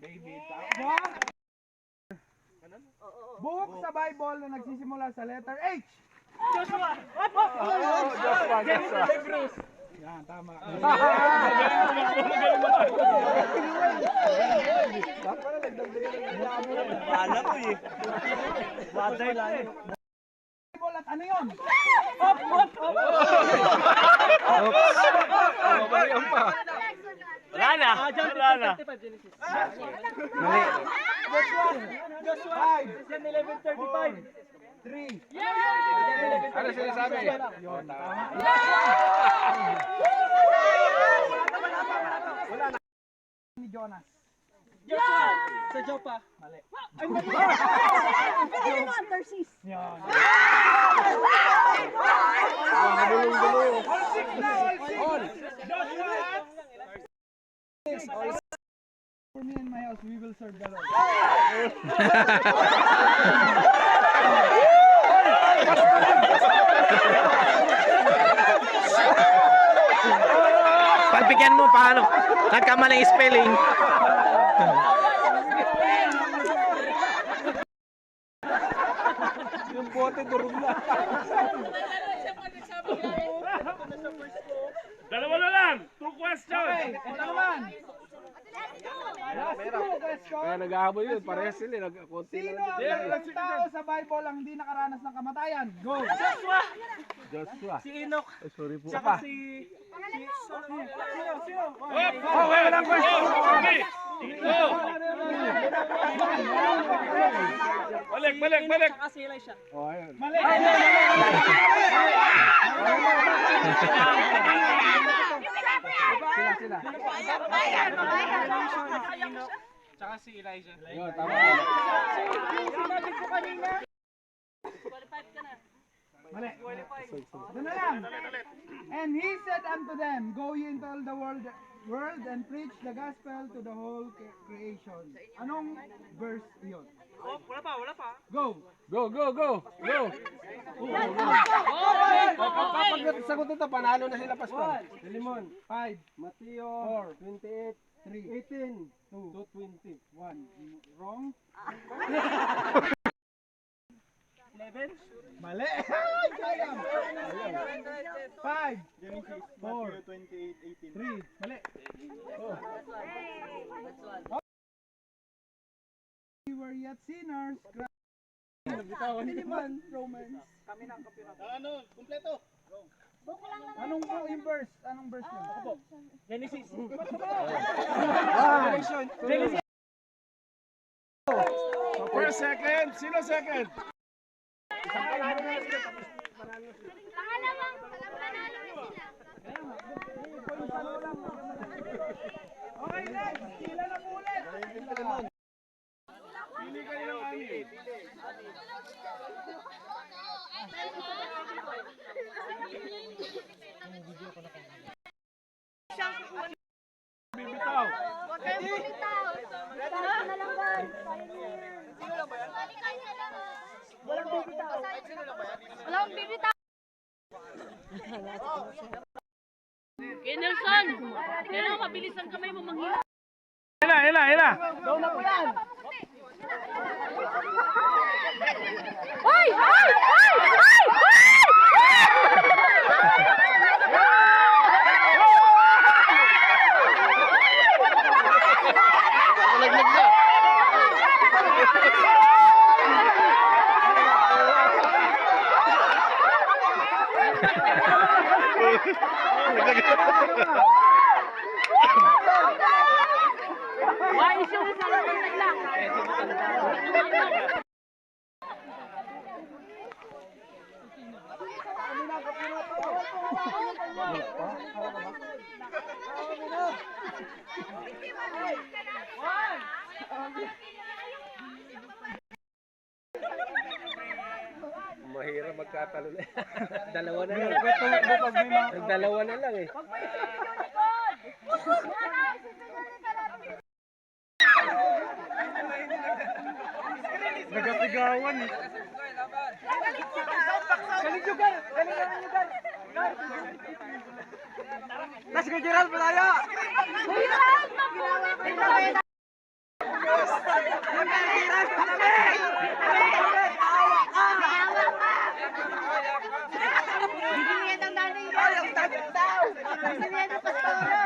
David. Book sa Bible na nagsisimula sa letter H. Joshua. Yan, tama. Bala ko eh. Batay lang eh. Bible at ano yun? Wala na. Wala na. Joshua 5, 11:35. 3. Ano sinasabi? Yun, tama. Wala na. Ni Jonas. Joshua. Sa Jopa. Mali. Yan. For me and my house, we will serve the Lord. Pagbigyan mo paano? Nagkamaling spelling. Yung bote durog na. Dalawa na lang. 2 questions. Okay, ito naman. Last two question. Kaya nag-ahabol yun, parehas sila, nag-konti Sino lang. ang dalawang tao sa Bible ang hindi nakaranas ng kamatayan? Go! Joshua. Si Enoch. Ay, sorry po. Tsaka si... Sino? Okay, walang question. Balik. Tsaka si Elisha. Oh, ayun. Mali! Sila. Tsaka si Elijah. Yun, tama. Sinabi ko kanina. Mali. Ito na lang. And he said unto them, go ye into all the world and preach the gospel to the whole creation. Anong verse yun? Oh, wala pa. Go! Go! Kapag sagot ito, panalo na sila, Pastor. Limon. 5, Mateo 28, 3, 18, 2, 2:20. 1. Wrong? 11. Mali! Ay, sayang! 5, 4, 3, mali. We were yet sinners. Romans. Anong yung verse? Anong verse yun? Genesis. Genesis. First, second. Sino second? Okay, next. Sila na ulit. Pili kayo ng amin. Bibitaw. Huwag kayong bumitaw. Bitaw na lang, guys. Walang bibitaw. Walang bibitaw. Kay Nelson, kailangan mabilis ang kamay mo manghila. Hila. Hoy! Why is yung sa lang? Mahirap magkatalo na. Dalawa na lang. Dalawa na lang eh. Nagapigawan eh. Galing juga. Let's go, Gerald! Malaya! Bigyan ng nanay yan. Ang tagot daw. Bigyan ng pastoro.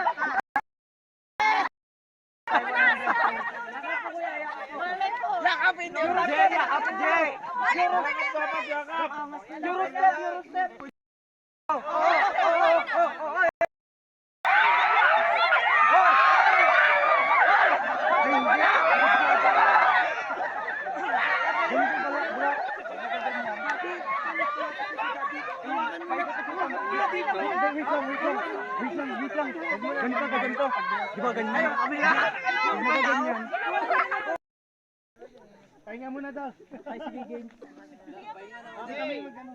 Pahinga muna daw. Ay, sige, game. Hindi kami mag-ano.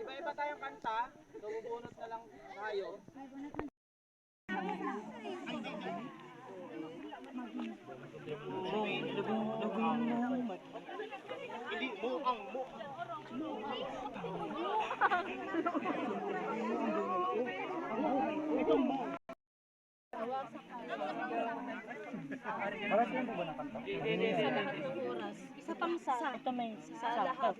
Iba-iba tayong kanta. So, bubunot na lang tayo. Isa pang sa. Ito may sa lahat.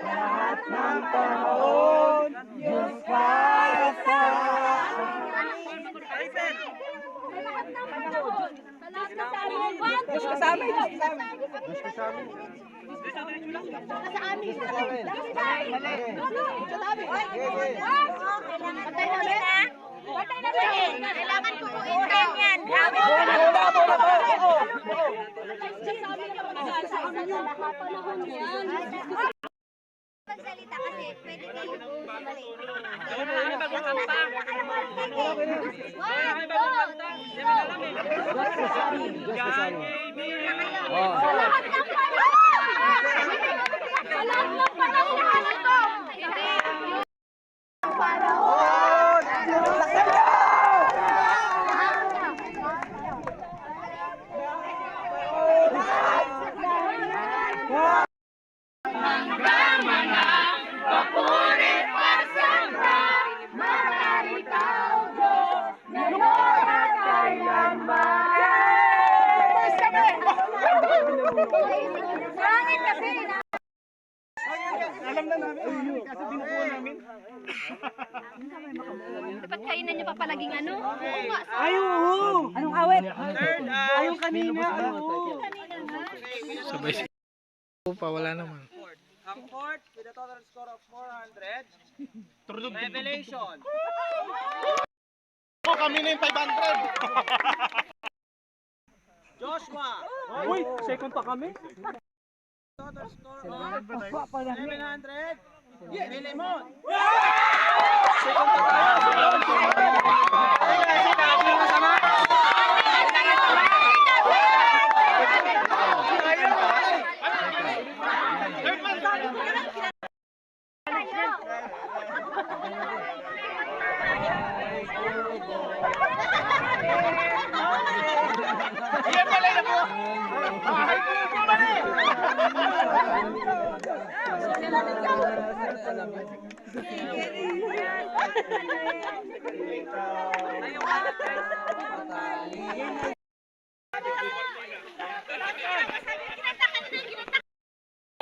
Lahat ng panahon, Diyos para sa Diyos kasama. Kailangan turuin yan. Pagsalita kasi pwede kayo bumalik. Sa lahat ng Alam na namin. Kasi binubuo namin. Dapat kainan niyo pa palaging ano? Oo nga. Ay, oo! Anong awit? Ayong kanina. Sabay si pa, wala naman. Ang fourth, with a total score of 400. Revelation. Oh, kami na yung 500. Joshua. Uy, second pa kami. Total score of 700. Filemon.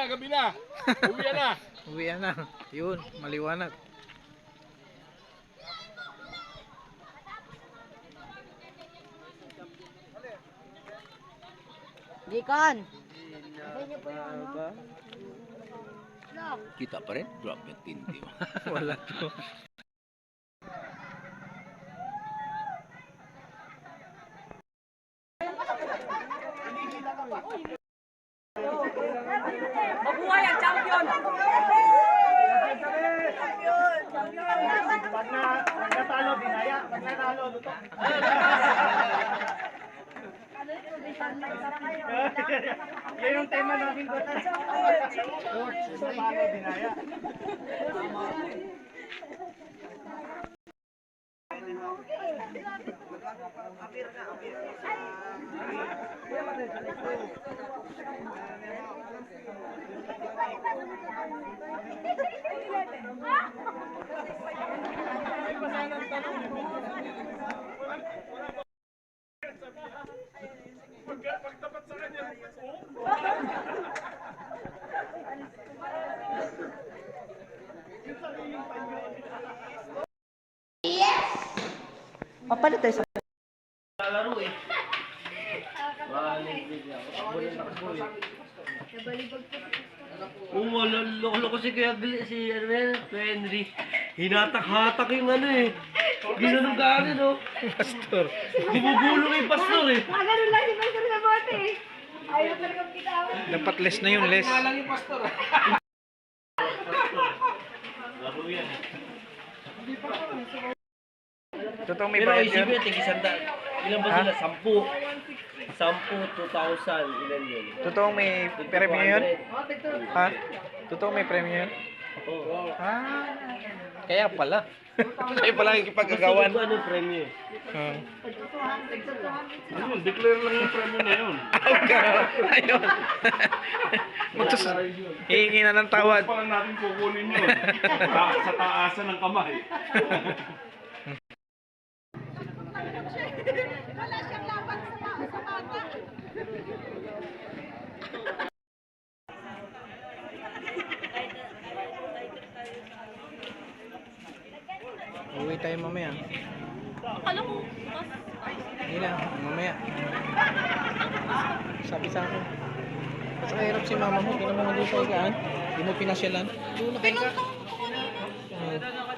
Gabi na. Uwi na. Uwi na. Yun, maliwanag. Dikon. Kita pa rin? Drop yung tindi. Wala to. Mabuhay ang champion! Pag natalo, dinaya. Pag natalo, luto. Yan yung tema namin doon. Paano dinaya? Papalit tayo sa... Oo, loko si Kuya Bill, si ano yan, Kuya Henry. Hinatak-hatak yung ano eh. Ginanong gano'n, no? Pastor. Bumubulong yung pastor eh. Ganun lang si Pastor sa bote eh. Ayaw talagang bitawan. Dapat less na yun, less. Totoo may Pero bayad yun? isipin natin, isanda. Ilan ba sila? 10. 2,000, ilan yun? Totoo may premyo yun? Ha? Totoo may premyo yun? Oo. Ah, kaya pala. Kaya pala ikipagkagawan. Ano premyo? Oh. Ayun, declare lang yung premyo na yun. Ayun. Magsus... Hihingi na ng tawad. Pa lang natin kukunin yun. Sa taasan ng kamay. Uwi tayo mamaya. Akala ko, Hindi na, mamaya. Sabi sa akin. Mas kahirap si mama mo. Kailan mo nga doon sa higaan? Hindi mo pinasyalan. pinuntahan ko kanina.